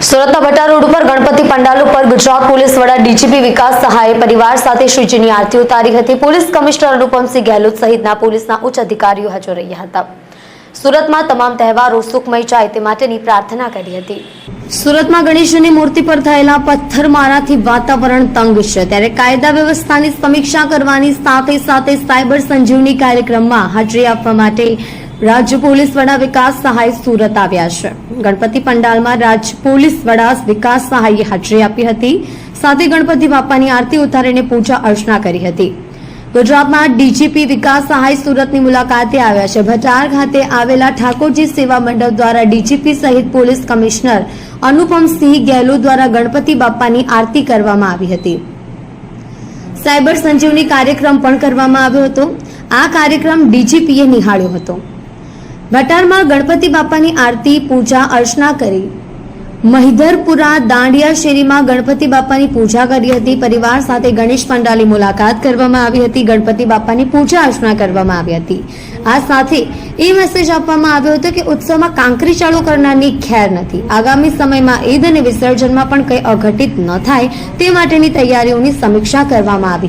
સુરતના ભટ્ટા રોડ ઉપર ગણપતિ પંડાલ ઉપર ગુજરાત પોલીસ વડા ડીજીપી વિકાસ સહાયે પરિવાર સાથે શ્રીજીની આરતી ઉતારી હતી। પોલીસ કમિશનર અનુપમસિંહ ગેહલોત સહિતના પોલીસના ઉચ્ચ અધિકારીઓ હાજર રહ્યા હતા। સુરતમાં તમામ તહેવારો સુખમય જાય તે માટેની પ્રાર્થના કરી હતી। સુરતમાં ગણેશની મૂર્તિ પર થયેલા પથ્થરમારાથી વાતાવરણ તંગ છે, ત્યારે કાયદા વ્યવસ્થાની સમીક્ષા કરવાની સાથે સાથે સાયબર સંજીવની કાર્યક્રમમાં હાજરી આપવા માટે राज्य पोलीस वड़ा विकास सहाय सूरत આવ્યા છે। गणपति पंडाल में राज्य पोलीस वड़ा विकास सहाये हाजरी आपी हती, साथे गणपति बाप्पानी आरती उतारीने पूजा अर्चना करी हती। गुजरातना डीजीपी विकास सहाय सूरतनी मुलाकाते આવ્યા છે। ભટાર ખાતે આવેલા ઠાકોરજી સેવા મંડળ દ્વારા ડીજીપી સહિત પોલીસ કમિશનર અનુપમસિંહ ગેહલોત દ્વારા ગણપતિ બાપ્પાની આરતી કરવામાં આવી હતી। સાયબર સંજીવની કાર્યક્રમ પણ કરવામાં આવ્યો હતો। આ કાર્યક્રમ ડીજીપીએ નિહાળ્યો હતો। ભટારમાં ગણપતિ બાપ્પાની આરતી પૂજા અર્ચના કરી મહિધરપુરા દાંડિયા શેરીમાં ગણપતિ બાપ્પાની પૂજા કરી હતી। પરિવાર સાથે ગણેશ પંડાલની મુલાકાત કરવામાં આવી હતી। ગણપતિ બાપ્પાની પૂજા અર્ચના કરવામાં આવી હતી। આ સાથે એ મેસેજ આપવામાં આવ્યો હતો કે ઉત્સવમાં કાંકરી ચાલુ કરનારની ખેર નથી। આગામી સમયમાં ઈદ અને વિસર્જનમાં પણ કંઈ અઘટિત ન થાય તે માટેની તૈયારીઓની સમીક્ષા કરવામાં આવી।